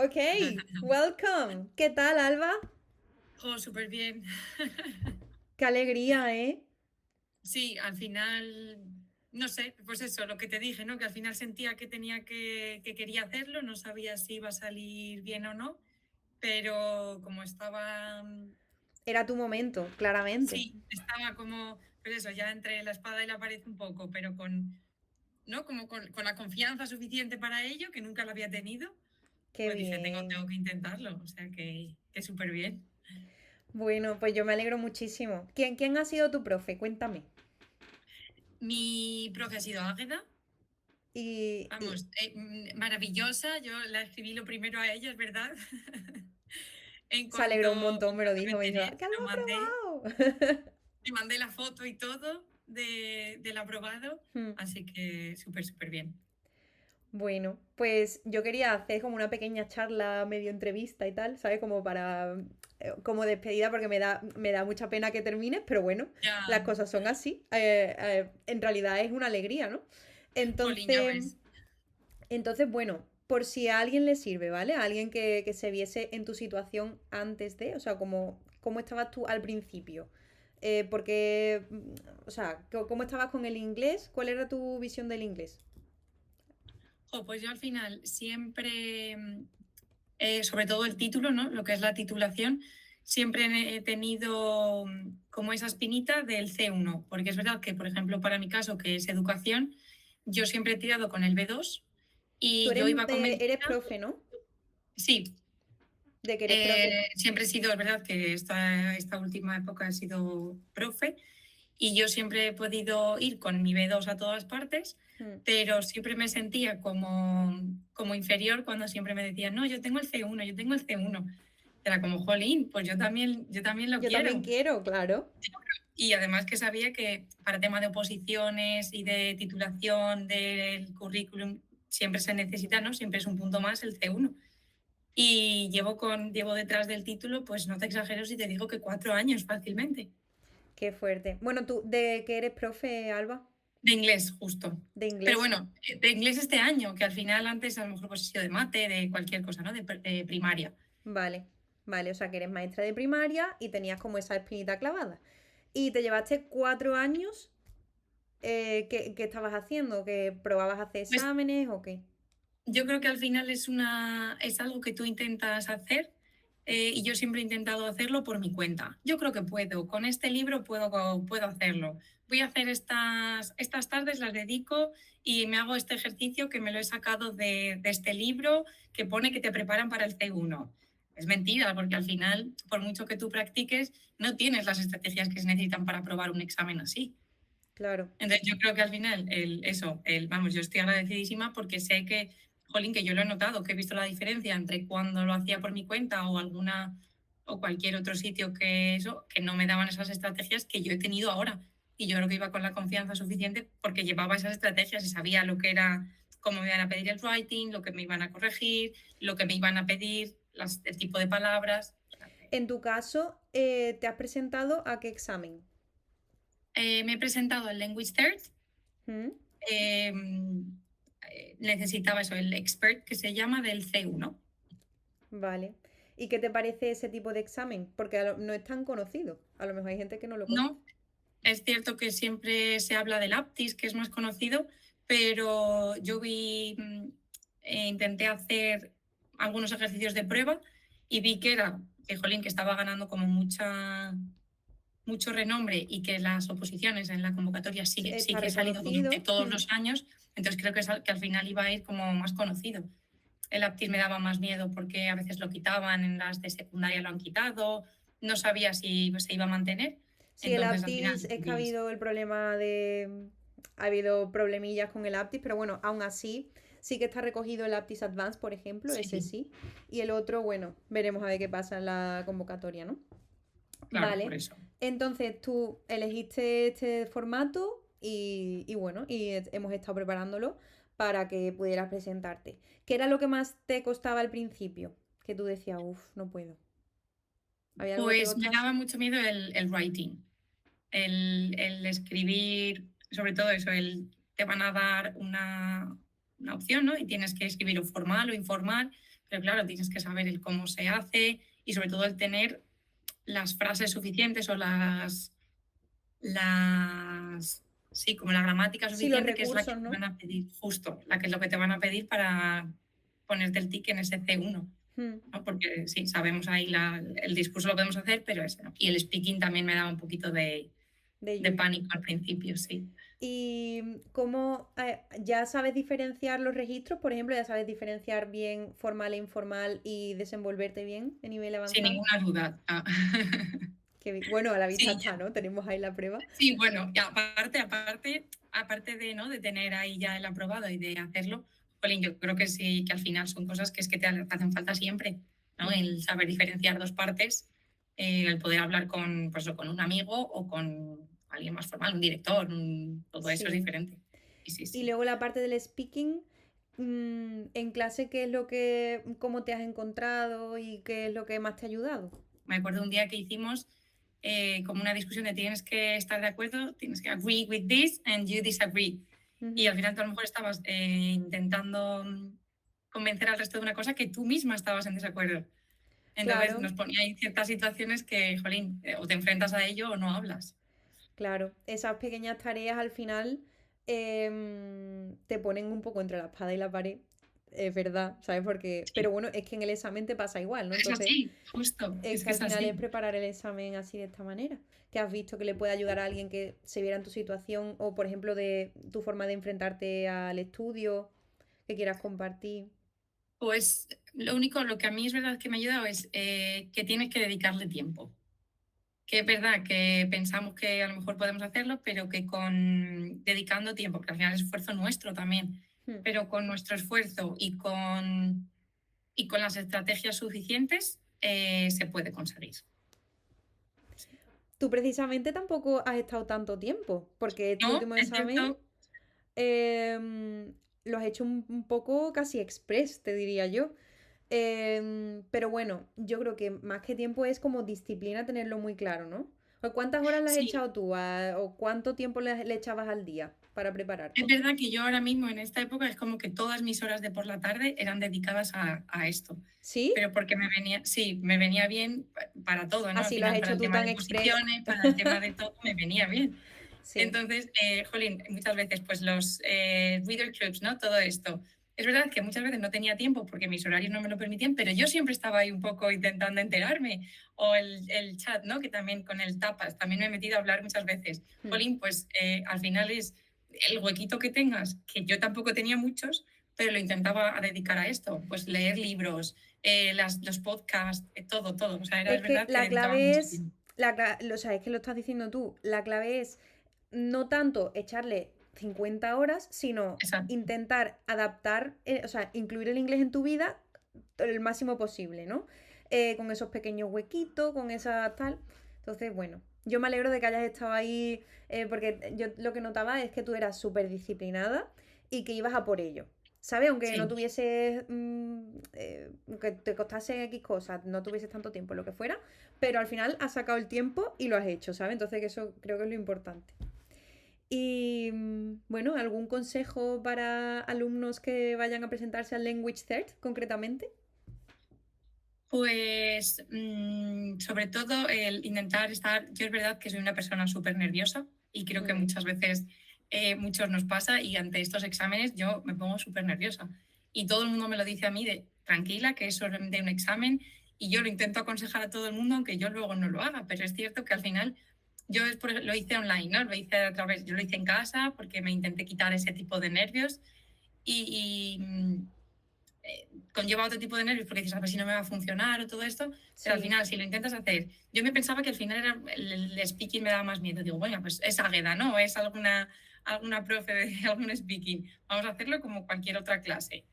Ok, welcome. ¿Qué tal, Alba? Oh, súper bien. Qué alegría, ¿eh? Sí, al final, no sé, pues eso, lo que te dije, ¿no? Que al final sentía que tenía que quería hacerlo, no sabía si iba a salir bien o no, pero como estaba, Era tu momento, claramente. sí, estaba como, pues eso, ya entre la espada y la pared un poco, pero ¿no? Como con la confianza suficiente para ello, que nunca la había tenido, Qué pues dije, tengo, bien. tengo que intentarlo, o sea que súper bien. Bueno, pues yo me alegro muchísimo. ¿Quién ha sido tu profe? Cuéntame. Mi profe ha sido Águeda. Y Vamos, maravillosa. Yo la escribí lo primero a ella, es verdad. En se alegró un cuanto, montón, en me lo cuanto me dijo. Me dijo, enteré, ¿qué se lo mandé, lo ha aprobado? le mandé la foto y todo del aprobado. Hmm. Así que súper, súper bien. Bueno, pues yo quería hacer como una pequeña charla, medio entrevista y tal, ¿sabes? Como para, como despedida, porque me da mucha pena que termines, pero bueno, las Ya, cosas son así. En realidad es una alegría, ¿no? jolín, ya Entonces, ves. bueno, por si a alguien le sirve, ¿vale? A alguien que se viese en tu situación antes de, o sea, cómo estabas tú al principio. Porque, o sea, ¿cómo estabas con el inglés? ¿Cuál era tu visión del inglés? Pues yo al final siempre, sobre todo el título, ¿no? Lo que es la titulación, siempre he tenido como esa espinita del C1, porque es verdad que, por ejemplo, para mi caso, que es educación, yo siempre he tirado con el B2 Tú y eres, yo iba eres convencida, profe, ¿no? sí, De que eres profe. siempre he sido, es verdad que esta última época he sido profe y yo siempre he podido ir con mi B2 a todas partes, Mm. pero siempre me sentía como inferior cuando siempre me decían, no, yo tengo el C1, yo tengo el C1. Era como, jolín, pues yo también lo Yo también quiero. quiero, claro. Y además que sabía que para tema de oposiciones y de titulación del currículum siempre se necesita, ¿no? Siempre es un punto más el C1. Y llevo detrás del título, pues no te exagero si te digo que 4 años fácilmente. Qué fuerte. Bueno, tú, ¿de qué eres profe, Alba? De inglés, justo. De Pero inglés. bueno, de inglés este año, que al final antes a lo mejor pues he sido de mate, de cualquier cosa, ¿no? De primaria. Vale, vale, o sea que eres maestra de primaria y tenías como esa espinita clavada. Y te llevaste 4 años, ¿qué estabas haciendo? ¿Que probabas a hacer Pues exámenes o qué? yo creo que al final es algo que tú intentas hacer y yo siempre he intentado hacerlo por mi cuenta. Yo creo que puedo, con este libro puedo hacerlo. Voy a hacer estas tardes, las dedico y me hago este ejercicio que me lo he sacado de este libro que pone que te preparan para el C1. Es mentira, porque al final, por mucho que tú practiques, no tienes las estrategias que se necesitan para aprobar un examen así. Claro. Entonces, yo creo que al final, vamos, yo estoy agradecidísima porque sé que, jolín, que yo lo he notado, que he visto la diferencia entre cuando lo hacía por mi cuenta o cualquier otro sitio que no me daban esas estrategias que yo he tenido ahora. Y yo creo que iba con la confianza suficiente porque llevaba esas estrategias y sabía lo que era, cómo me iban a pedir el writing, lo que me iban a corregir, lo que me iban a pedir, el tipo de palabras. O sea En tu caso, ¿te has presentado a qué examen? me he presentado al Language Third. ¿Mm? eh, Necesitaba eso, el expert que se llama del C1. Vale. ¿Y qué te parece ese tipo de examen? Porque no es tan conocido. A lo mejor hay gente que no lo conoce. No, es cierto que siempre se habla del APTIS, que es más conocido, pero intenté hacer algunos ejercicios de prueba y vi jolín, que estaba ganando como mucho renombre y que las oposiciones en la convocatoria sí Está que he salido durante reconocido. todos Mm. los años, entonces creo que al final iba a ir como más conocido. El Aptis me daba más miedo porque a veces lo quitaban, en las de secundaria lo han quitado, no sabía si se iba a mantener, Sí, el entonces al final Aptis es que ha decidí eso. habido el problema de... Ha habido problemillas con el Aptis, pero bueno, aún así sí que está recogido el Aptis Advance, por ejemplo, ese Sí, sí. Y el otro, bueno, veremos a ver qué pasa en la convocatoria, ¿no? claro, por Vale. eso. Entonces tú elegiste este formato y bueno, hemos estado preparándolo para que pudieras presentarte. ¿Qué era lo que más te costaba al principio? Que tú decías, uff, no puedo. ¿Había algo que te Pues me costase? daba mucho miedo el writing, el escribir, sobre todo eso, te van a dar una opción, ¿no? Y tienes que escribir o formal o informal, pero claro, tienes que saber el cómo se hace y sobre todo el tener las frases suficientes o sí, como la gramática Sí, los suficiente, que es la que recursos, te ¿no? van a pedir, justo, la que es lo que te van a pedir para ponerte el tic en ese C1, Mm, ¿no? Porque sí, sabemos ahí el discurso lo podemos hacer, pero ese no. Y el speaking también me daba un poquito de de yuyu. pánico al principio, sí. ¿Y cómo ya sabes diferenciar los registros? Por ejemplo, ya sabes diferenciar bien formal e informal y desenvolverte bien a nivel Sin avanzado. ninguna duda. Ah. Bueno, a la vista Sí, está, ¿no? Tenemos ahí la prueba. sí, bueno, y aparte de, ¿no? de tener ahí ya el aprobado y de hacerlo, Jolín, yo creo que sí, que al final son cosas que es que te hacen falta siempre, ¿no? Mm, El saber diferenciar dos partes, el poder hablar con, pues, o con un amigo o con alguien más formal, un director, todo eso es sí. diferente. Sí, sí, Y sí. luego la parte del speaking, en clase, cómo te has encontrado y qué es lo que más te ha ayudado? Me acuerdo un día que hicimos como una discusión de tienes que estar de acuerdo, tienes que agree with this and you disagree. Y Ujú. al final tú a lo mejor estabas intentando convencer al resto de una cosa que tú misma estabas en desacuerdo. Entonces Claro, nos ponía en ciertas situaciones que, jolín, o te enfrentas a ello o no hablas. claro. Esas pequeñas tareas al final te ponen un poco entre la espada y la pared. Es verdad, ¿sabes? Sí, Pero bueno, es que en el examen te pasa igual, ¿no? es Entonces, así, justo, es es que que al es final es así. preparar el examen así de esta manera. Que has visto que le puede ayudar a alguien que se viera en tu situación o, por ejemplo, de tu forma de enfrentarte al estudio, que quieras compartir. Pues lo único, lo que a mí es verdad que me ha ayudado es que tienes que dedicarle tiempo. Que es verdad que pensamos que a lo mejor podemos hacerlo, pero que con dedicando tiempo, que al final es esfuerzo nuestro también, Hmm. pero con nuestro esfuerzo y con las estrategias suficientes se puede conseguir. Tú precisamente tampoco has estado tanto tiempo, porque este ¿No? último Es examen cierto. lo has hecho un poco casi express, te diría yo. Pero bueno, yo creo que más que tiempo es como disciplina tenerlo muy claro, ¿no? ¿O cuántas horas le has Sí, echado tú o cuánto tiempo le echabas al día para es prepararte? verdad que yo ahora mismo en esta época es como que todas mis horas de por la tarde eran dedicadas a esto. ¿Sí? Pero porque sí, me venía bien para todo, ¿no? Al Así lo has final, para hecho el tú tema tan de express. posiciones, para el tema de todo, me venía bien. Sí. Entonces, jolín, muchas veces, pues los reader clubs, ¿no? Todo esto. Es verdad que muchas veces no tenía tiempo porque mis horarios no me lo permitían, pero yo siempre estaba ahí un poco intentando enterarme. O el chat, ¿no? Que también con el tapas, también me he metido a hablar muchas veces. Hmm. Jolín, pues al final es el huequito que tengas, que yo tampoco tenía muchos, pero lo intentaba dedicar a esto, pues leer libros, los podcasts, todo, todo. O sea, era Es es que verdad que la dedicaba clave mucho es, tiempo. o sea, es que lo estás diciendo tú, la clave es no tanto echarle 50 horas, sino Exacto. intentar adaptar, o sea, incluir el inglés en tu vida el máximo posible, ¿no? Con esos pequeños huequitos, con esa tal. Entonces, bueno, yo me alegro de que hayas estado ahí, porque yo lo que notaba es que tú eras súper disciplinada y que ibas a por ello. ¿Sabes? Aunque no Sí. tuvieses, que te costase X cosas, no tuvieses tanto tiempo, lo que fuera, pero al final has sacado el tiempo y lo has hecho, ¿sabes? Entonces que eso creo que es lo importante. Y bueno, ¿algún consejo para alumnos que vayan a presentarse al Language Cert concretamente? Pues sobre todo el intentar estar, yo es verdad que soy una persona súper nerviosa y creo que Mm, muchas veces muchos nos pasa y ante estos exámenes yo me pongo súper nerviosa y todo el mundo me lo dice a mí de tranquila, que es solamente un examen y yo lo intento aconsejar a todo el mundo aunque yo luego no lo haga, pero es cierto que al final lo hice online, ¿no? Lo hice a través, yo lo hice en casa porque me intenté quitar ese tipo de nervios y conlleva otro tipo de nervios porque dices, a ver si no me va a funcionar o todo esto, pero al sí. final, si lo intentas hacer, yo me pensaba que al final era el speaking me daba más miedo. Digo, bueno, pues es Águeda, ¿no? Es alguna profe de algún speaking. Vamos a hacerlo como cualquier otra clase.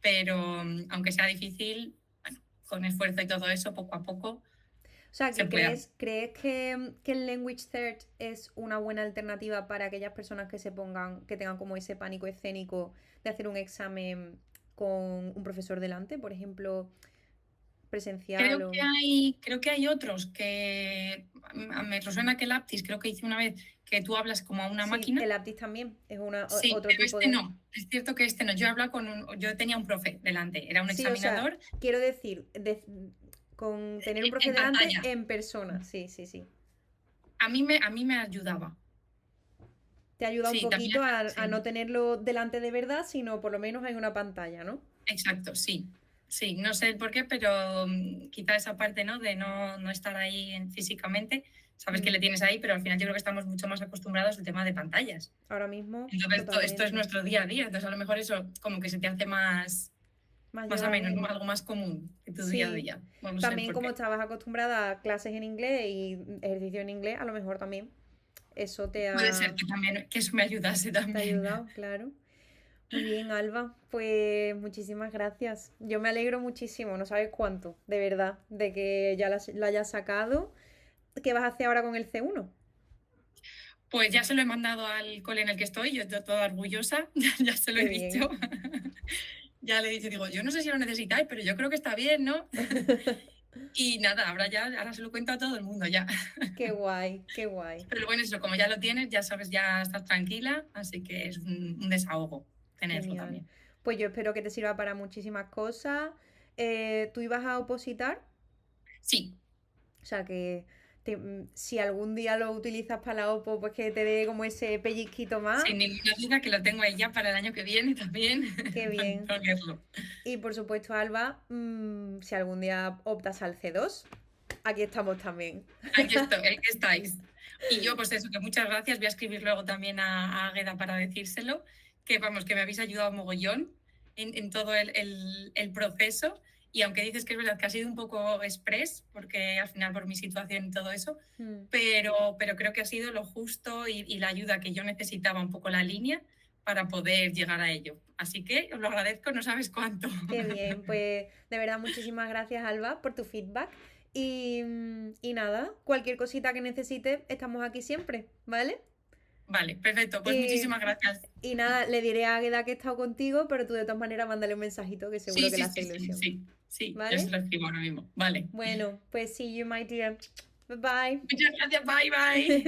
Pero aunque sea difícil, bueno, con esfuerzo y todo eso, poco a poco, O sea, se que puede. crees que el Language Cert es una buena alternativa para aquellas personas que se pongan, que tengan como ese pánico escénico de hacer un examen con un profesor delante, por ejemplo, presencial Creo que hay otros que me resuena que el Aptis, creo que hice una vez, que tú hablas como a una Sí, máquina. el Aptis también es Sí, otro pero tipo este de... no. Es cierto que este no. Yo he hablado yo tenía un profe delante, era un Sí, o sea, examinador quiero decir, con tener un profe en delante pantalla. en persona. Sí, sí, sí. A mí me ayudaba. Te ayuda un Sí, también, poquito a no sí. tenerlo delante de verdad, sino por lo menos en una pantalla, ¿no? Exacto, sí. Sí, no sé el por qué, pero quizá esa parte, ¿no? De no estar ahí físicamente, sabes que Mm, le tienes ahí, pero al final yo creo que estamos mucho más acostumbrados al tema de pantallas. Ahora mismo, Entonces, esto es totalmente. nuestro día a día. Entonces, a lo mejor eso como que se te hace Más más ameno, ¿no? llevadero. Algo más común que tu día a Sí. día. No sé el También por como qué. estabas acostumbrada a clases en inglés y ejercicio en inglés, a lo mejor también eso Puede ser que también, que eso me ayudase te ha también. ayudado, claro. Muy bien, Alba. Pues muchísimas gracias. Yo me alegro muchísimo, no sabes cuánto, de verdad, de que ya lo hayas sacado. ¿Qué vas a hacer ahora con el C1? Pues ya se lo he mandado al cole en el que estoy, yo estoy toda orgullosa, ya se lo he Qué dicho. bien. Ya le he dicho, digo, yo no sé si lo necesitáis, pero yo creo que está bien, ¿no? Y nada, ahora se lo cuento a todo el mundo ya. Qué guay, qué guay. Pero bueno, eso, como ya lo tienes, ya sabes, ya estás tranquila, así que es un desahogo tenerlo Genial. también. Pues yo espero que te sirva para muchísimas cosas. ¿Tú ibas a opositar? Sí, O sea que si algún día lo utilizas para la OPO, pues que te dé como ese pellizquito más. sin ninguna duda que lo tengo ahí ya para el año que viene también, Qué para bien. ponerlo. Y por supuesto, Alba, si algún día optas al C2, aquí estamos también. Aquí estoy, aquí estáis. Y yo, pues eso, que muchas gracias. Voy a escribir luego también a Águeda para decírselo, que vamos, que me habéis ayudado mogollón en todo el proceso. Y aunque dices que es verdad que ha sido un poco express, porque al final por mi situación y todo eso, Mm, pero creo que ha sido lo justo y la ayuda que yo necesitaba, un poco la línea, para poder llegar a ello. Así que os lo agradezco, no sabes cuánto. Qué bien, pues de verdad muchísimas gracias, Alba, por tu feedback. Y nada, cualquier cosita que necesites, estamos aquí siempre, ¿vale? Vale, perfecto. Pues Y, muchísimas gracias. y nada, le diré a Águeda que he estado contigo, pero tú de todas maneras mándale un mensajito que seguro Sí, que le sí, hace sí, sí, ilusión. sí. Sí, yo se ¿Vale? lo escribo ahora mismo. Vale. Bueno, pues see you, my dear. Bye bye. Muchas gracias. Bye, bye.